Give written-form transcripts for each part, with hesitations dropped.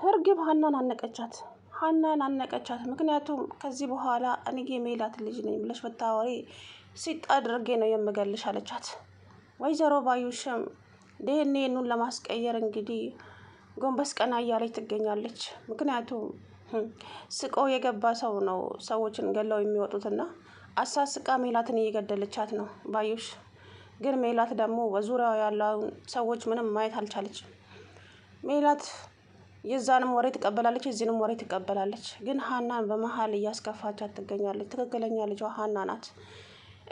እርግብ ሀናን አነቀቻት። ምክንያቱም ከዚህ በኋላ እኔ የሜላት ልጅ ነኝ ብለሽ ብታወሪ ሲጥ አድርጌ ነው የምገልሽ አለቻት። ወይዘሮ ባዩሽም ዲኤንኤኑን ለማስቀየር እንግዲህ ጎንበስ ቀና እያለች ትገኛለች። ምክንያቱም ስቆ የገባ ሰው ነው ሰዎችን ገለው የሚወጡትና አሳስቃ ሜላትን እየገደለቻት ነው ባዩሽ። ግን ሜላት ደግሞ በዙሪያው ያለውን ሰዎች ምንም ማየት አልቻለችም። ሜላት የዛንም ወሬ ትቀበላለች፣ የዚህንም ወሬ ትቀበላለች። ግን ሀናን በመሀል እያስከፋቻት ትገኛለች። ትክክለኛ ልጇ ሀና ናት።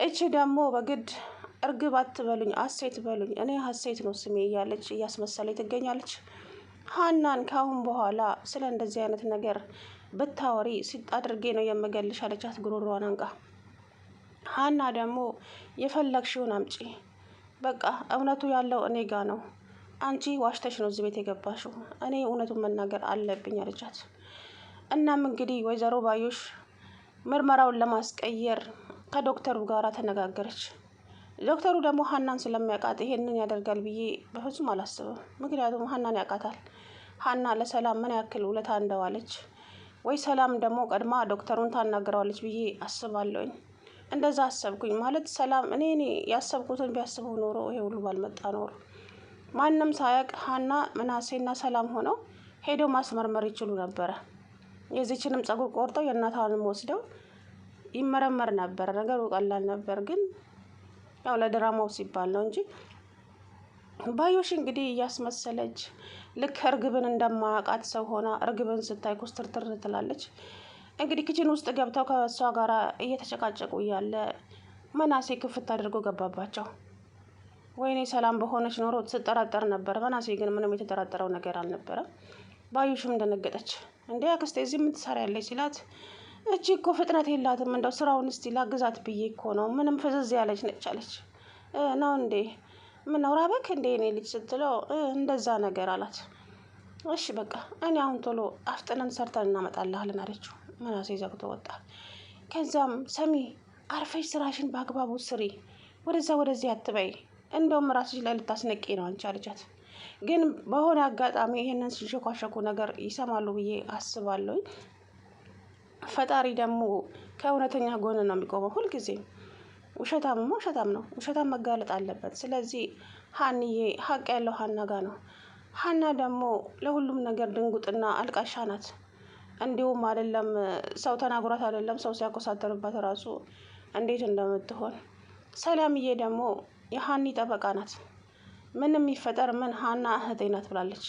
እቺ ደግሞ በግድ እርግብ አትበሉኝ ሀሴት በሉኝ እኔ ሀሴት ነው ስሜ እያለች እያስመሰለች ትገኛለች። ሀናን ካሁን በኋላ ስለ እንደዚህ አይነት ነገር ብታወሪ ሲጥ አድርጌ ነው የምገልሽ አለቻት ጉሮሯን አንቃ። ሀና ደግሞ የፈለግሽውን አምጪ፣ በቃ እውነቱ ያለው እኔ ጋ ነው። አንቺ ዋሽተሽ ነው እዚህ ቤት የገባሽው፣ እኔ እውነቱን መናገር አለብኝ አለቻት። እናም እንግዲህ ወይዘሮ ባዩሽ ምርመራውን ለማስቀየር ከዶክተሩ ጋር ተነጋገረች። ዶክተሩ ደግሞ ሀናን ስለሚያውቃት ይሄንን ያደርጋል ብዬ በፍጹም አላስብም። ምክንያቱም ሀናን ያውቃታል። ሀና ለሰላም ምን ያክል ውለታ እንደዋለች፣ ወይ ሰላም ደግሞ ቀድማ ዶክተሩን ታናግረዋለች ብዬ አስባለሁኝ። እንደዛ አሰብኩኝ። ማለት ሰላም እኔ ያሰብኩትን ቢያስበው ኖሮ ይሄ ሁሉ ባልመጣ ኖሮ። ማንም ሳያውቅ ሀና ምናሴና ሰላም ሆነው ሄደው ማስመርመር ይችሉ ነበረ። የዚችንም ጸጉር ቆርጠው የእናቷንም ወስደው ይመረመር ነበር። ነገሩ ቀላል ነበር። ግን ያው ለድራማው ሲባል ነው እንጂ ባዩሽ እንግዲህ እያስመሰለች ልክ እርግብን እንደማያውቃት ሰው ሆና እርግብን ስታይ ኩስትርትር ትላለች። እንግዲህ ክችን ውስጥ ገብተው ከሷ ጋር እየተጨቃጨቁ እያለ መናሴ ክፍት አድርጎ ገባባቸው። ወይኔ ሰላም በሆነች ኖሮ ትጠራጠር ነበር። መናሴ ግን ምንም የተጠራጠረው ነገር አልነበረም። ባዩሽም ደነገጠች። እንዴ አክስቴ እዚህ ምን ትሰሪያለሽ ሲላት፣ እቺ እኮ ፍጥነት የላትም እንደው ስራውን እስቲ ላግዛት ብዬ እኮ ነው፣ ምንም ፍዝዝ ያለች ነች አለች። ነው እንዴ ምን ነው ራበክ እንዴ እኔ ልጅ ስትለው፣ እንደዛ ነገር አላት። እሺ በቃ እኔ አሁን ቶሎ አፍጥነን ሰርተን እናመጣልሃለን አለችው። መናሴ ዘግቶ ወጣ። ከዛም ሰሚ አርፈሽ ስራሽን በአግባቡ ስሪ፣ ወደዛ ወደዚህ አትበይ፣ እንደውም ራስሽ ላይ ልታስነቂ ነው አንቺ አለቻት። ግን በሆነ አጋጣሚ ይሄንን ሲሸኳሸኩ ነገር ይሰማሉ ብዬ አስባለሁ። ፈጣሪ ደግሞ ከእውነተኛ ጎን ነው የሚቆመው ሁልጊዜም። ውሸታም ነው፣ ውሸታም መጋለጥ አለበት። ስለዚህ ሀንዬ ሀቅ ያለው ሀና ጋ ነው። ሀና ደግሞ ለሁሉም ነገር ድንጉጥና አልቃሻ ናት። እንዲሁም አይደለም ሰው ተናግሯት አይደለም ሰው ሲያኮሳተርባት ራሱ እንዴት እንደምትሆን። ሰላምዬ ደግሞ የሀኒ ጠበቃ ናት። ምንም ይፈጠር ምን ሀና እህቴ ናት ብላለች።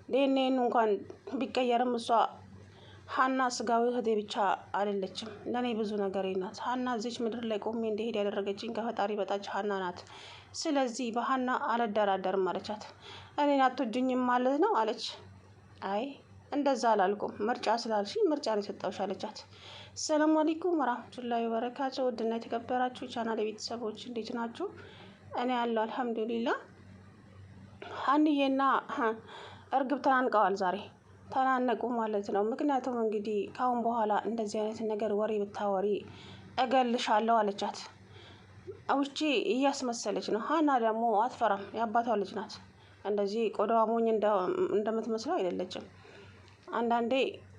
ዲኤንኤን እንኳን ቢቀየርም እሷ ሀና ስጋዊ እህቴ ብቻ አይደለችም፣ ለእኔ ብዙ ነገር ናት። ሀና እዚች ምድር ላይ ቆሜ እንደሄድ ያደረገችኝ ከፈጣሪ በታች ሀና ናት። ስለዚህ በሀና አልደራደርም አለቻት። እኔን አትወጂኝም ማለት ነው አለች። አይ እንደዛ አላልኩም፣ ምርጫ ስላልሽኝ ምርጫ ነው የሰጠሁሽ አለቻት። ሰላም አለይኩም ወራህመቱላሂ ወበረካቱ። ውድና የተከበራችሁ ቻናል ቤተሰቦች እንዴት ናችሁ? እኔ ያለው አልሐምዱሊላህ። ሀንዬና እርግብ ተናንቀዋል። ዛሬ ተናነቁ ማለት ነው። ምክንያቱም እንግዲህ ካሁን በኋላ እንደዚህ አይነት ነገር ወሬ ብታወሪ እገልሻለሁ አለቻት። ውጪ እያስመሰለች ነው። ሀና ደግሞ አትፈራም፣ የአባቷ ልጅ ናት። እንደዚህ ቆዳዋ ሞኝ እንደምትመስለው አይደለችም። አንዳንዴ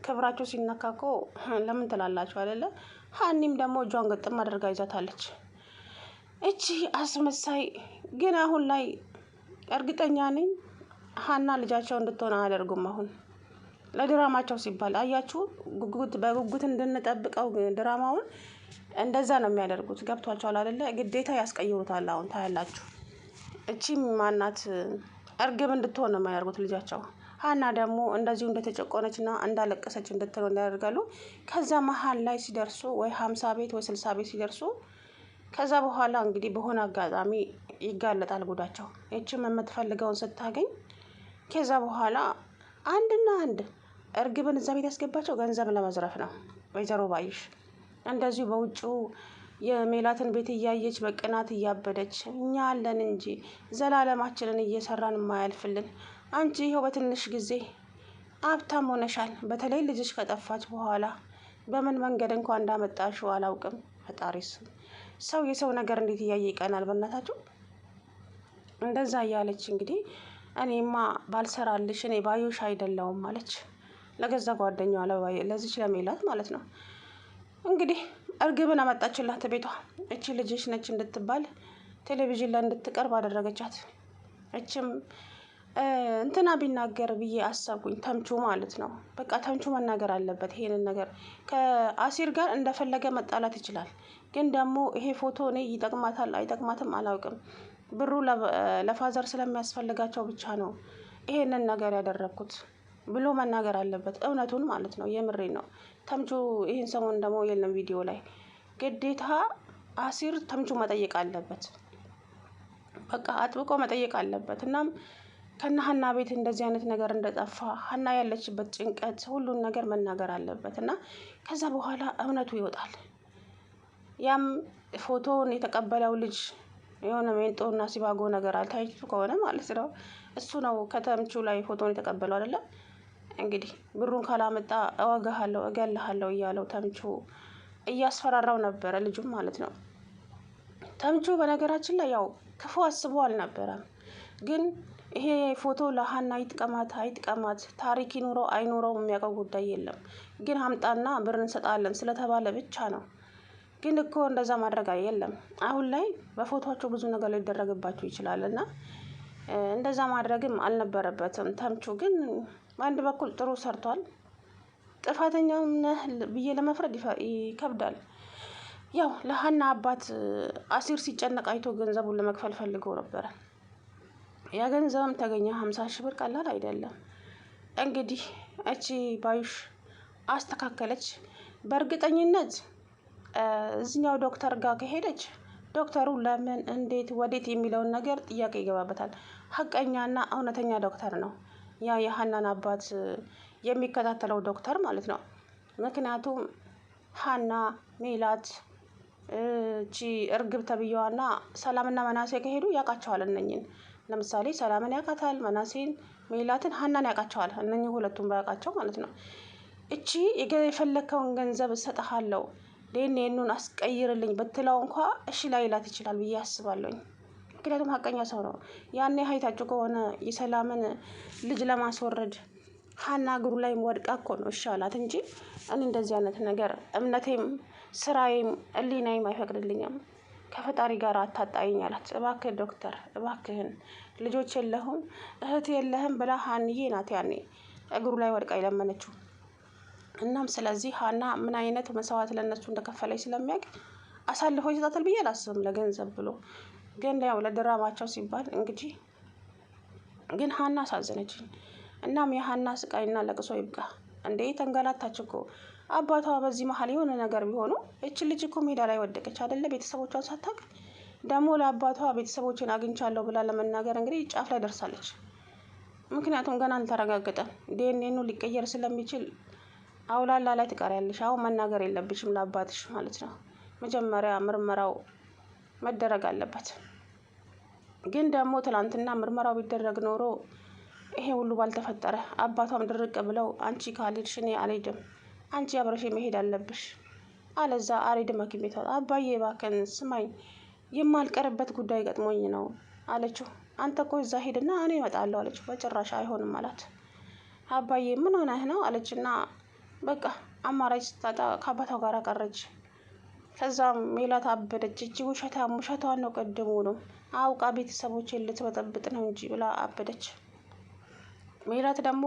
ክብራቸው ሲነካኮ ለምን ትላላችሁ አይደለ? ሀኒም ደግሞ እጇን ግጥም አድርጋ ይዛታለች። እቺ አስመሳይ ግን አሁን ላይ እርግጠኛ ነኝ ሀና ልጃቸው እንድትሆን አያደርጉም። አሁን ለድራማቸው ሲባል አያችሁ፣ በጉጉት እንድንጠብቀው ድራማውን እንደዛ ነው የሚያደርጉት። ገብቷቸዋል አይደለ? ግዴታ ያስቀይሩታል። አሁን ታያላችሁ። እቺ ማናት እርግብ እንድትሆን ነው የሚያደርጉት ልጃቸው። ሀና ደግሞ እንደዚሁ እንደተጨቆነችና እንዳለቀሰች እንድትሆን ያደርጋሉ። ከዛ መሀል ላይ ሲደርሱ ወይ 50 ቤት ወይ 60 ቤት ሲደርሱ ከዛ በኋላ እንግዲህ በሆነ አጋጣሚ ይጋለጣል ጉዳቸው። ይችም የምትፈልገውን ስታገኝ ከዛ በኋላ አንድና አንድ እርግብን እዛ ቤት ያስገባቸው ገንዘብ ለመዝረፍ ነው። ወይዘሮ ባዩሽ እንደዚሁ በውጭው የሜላትን ቤት እያየች በቅናት እያበደች፣ እኛ አለን እንጂ ዘላለማችንን እየሰራን የማያልፍልን፣ አንቺ ይኸው በትንሽ ጊዜ ሀብታም ሆነሻል። በተለይ ልጅሽ ከጠፋች በኋላ በምን መንገድ እንኳን እንዳመጣሽው አላውቅም። ፈጣሪስ ሰው የሰው ነገር እንዴት እያየ ይቀናል? በእናታችሁ እንደዛ እያለች እንግዲህ እኔማ ባልሰራልሽ እኔ ባዩሽ አይደለሁም አለች ለገዛ ጓደኛዋ ለዚች ለሜላት ማለት ነው። እንግዲህ እርግብን አመጣችላት ቤቷ። እቺ ልጅሽ ነች እንድትባል ቴሌቪዥን ላይ እንድትቀርብ አደረገቻት። እችም እንትና ቢናገር ብዬ አሰብኩኝ፣ ተምቹ ማለት ነው። በቃ ተምቹ መናገር አለበት ይሄንን ነገር። ከአሲር ጋር እንደፈለገ መጣላት ይችላል፣ ግን ደግሞ ይሄ ፎቶ እኔ ይጠቅማታል አይጠቅማትም አላውቅም። ብሩ ለፋዘር ስለሚያስፈልጋቸው ብቻ ነው ይሄንን ነገር ያደረኩት ብሎ መናገር አለበት፣ እውነቱን ማለት ነው። የምሬ ነው። ተምቹ ይህን ሰሞን ደግሞ የለም ቪዲዮ ላይ ግዴታ አሲር ተምቹ መጠየቅ አለበት፣ በቃ አጥብቆ መጠየቅ አለበት። እናም ከነ ሀና ቤት እንደዚህ አይነት ነገር እንደጠፋ ሀና ያለችበት ጭንቀት ሁሉን ነገር መናገር አለበት እና ከዛ በኋላ እውነቱ ይወጣል። ያም ፎቶውን የተቀበለው ልጅ የሆነ ሜንጦና ሲባጎ ነገር አልታይቱ ከሆነ ማለት ነው እሱ ነው ከተምቹ ላይ ፎቶውን የተቀበለው አይደለም። እንግዲህ ብሩን ካላመጣ እወጋሃለሁ እገልሃለሁ እያለው ተምቹ እያስፈራራው ነበረ ልጁም ማለት ነው። ተምቹ በነገራችን ላይ ያው ክፉ አስቦ አልነበረም፣ ግን ይሄ ፎቶ ለሀና ይጥቀማት አይጥቀማት ታሪክ ይኑረው አይኑረው የሚያውቀው ጉዳይ የለም። ግን አምጣና ብር እንሰጣለን ስለተባለ ብቻ ነው። ግን እኮ እንደዛ ማድረግ የለም። አሁን ላይ በፎቶቸው ብዙ ነገር ሊደረግባቸው ይችላል እና እንደዛ ማድረግም አልነበረበትም። ተምቹ ግን በአንድ በኩል ጥሩ ሰርቷል። ጥፋተኛውም ነህ ብዬ ለመፍረድ ይከብዳል። ያው ለሀና አባት አሲር ሲጨነቅ አይቶ ገንዘቡን ለመክፈል ፈልገው ነበረ። ያ ገንዘብም ተገኘ። 50 ሺህ ብር ቀላል አይደለም። እንግዲህ እቺ ባዩሽ አስተካከለች። በእርግጠኝነት እዚኛው ዶክተር ጋር ከሄደች ዶክተሩ ለምን እንዴት ወዴት የሚለውን ነገር ጥያቄ ይገባበታል። ሀቀኛና እውነተኛ ዶክተር ነው ያ የሀናን አባት የሚከታተለው ዶክተር ማለት ነው። ምክንያቱም ሀና ሜላት እቺ እርግብ ተብዬዋና ሰላምና መናሴ ከሄዱ ያውቃቸዋል። እነኝን ለምሳሌ ሰላምን ያውቃታል፣ መናሴን፣ ሜላትን፣ ሀናን ያውቃቸዋል። እነኝህ ሁለቱም ባያውቃቸው ማለት ነው። እቺ የፈለከውን ገንዘብ እሰጥሃለሁ ዴኔኑን አስቀይርልኝ ብትለው እንኳ እሺ ላይላት ይችላል ብዬ አስባለሁኝ። ምክንያቱም ሀቀኛ ሰው ነው። ያኔ ሀይታችሁ ከሆነ የሰላምን ልጅ ለማስወረድ ሀና እግሩ ላይ ወድቃ እኮ ነው እሺ አላት እንጂ እኔ እንደዚህ አይነት ነገር እምነቴም ስራዬም ህሊናዬም አይፈቅድልኝም፣ ከፈጣሪ ጋር አታጣይኝ አላት። እባክህ ዶክተር እባክህን ልጆች የለሁም እህት የለህም ብላ ሀንዬ ናት ያኔ እግሩ ላይ ወድቃ የለመነችው። እናም ስለዚህ ሀና ምን አይነት መስዋዕት ለነሱ እንደከፈለች ስለሚያውቅ አሳልፎ ይሰጣታል ብዬ አላስብም ለገንዘብ ብሎ። ግን ያው ለድራማቸው ሲባል እንግዲህ ግን ሀና አሳዘነችኝ። እናም የሀና ስቃይና ለቅሶ ይብቃ። እንዴ ተንገላታች እኮ አባቷ በዚህ መሀል የሆነ ነገር ቢሆኑ እቺ ልጅ እኮ ሜዳ ላይ ወደቀች አይደለ? ቤተሰቦቿን ሳታውቅ ደግሞ ለአባቷ ቤተሰቦችን አግኝቻለሁ ብላ ለመናገር እንግዲህ ጫፍ ላይ ደርሳለች። ምክንያቱም ገና አልተረጋገጠም። ዲኤንኤኑ ሊቀየር ስለሚችል አውላላ ላይ ትቀሪያለሽ። አሁን መናገር የለብሽም ለአባትሽ ማለት ነው። መጀመሪያ ምርመራው መደረግ አለበት። ግን ደግሞ ትላንትና ምርመራው ቢደረግ ኖሮ ይሄ ሁሉ ባልተፈጠረ። አባቷም ድርቅ ብለው አንቺ ካልሄድሽ እኔ አልሄድም፣ አንቺ አብረሽ መሄድ አለብሽ፣ አለዛ አልሄድም ሐኪም ቤት። አባዬ እባክህን ስማኝ፣ የማልቀርበት ጉዳይ ገጥሞኝ ነው አለችው። አንተ እኮ እዛ ሄድና እኔ እመጣለሁ አለችው። በጭራሽ አይሆንም አላት። አባዬ ምን ሆነህ ነው አለችና በቃ አማራጭ ስታጣ ከአባቷ ጋር ቀረች። ከዛም ሜላት አበደች። እጅ ውሸቷን ነው ቀድሞ ነው አውቃ ቤተሰቦቼን ልትበጠብጥ ነው እንጂ ብላ አበደች። ሜላት ደግሞ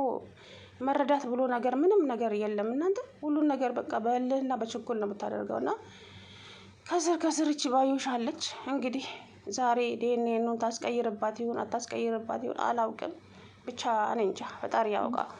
መረዳት ብሎ ነገር ምንም ነገር የለም እናንተ። ሁሉን ነገር በቃ በእልህና በችኩል ነው የምታደርገው። እና ከስር እቺ ባዩሽ አለች እንግዲህ ዛሬ ዲኤንኤኑን ታስቀይርባት ይሁን አታስቀይርባት ይሁን አላውቅም። ብቻ እኔ እንጃ ፈጣሪ ያውቃል።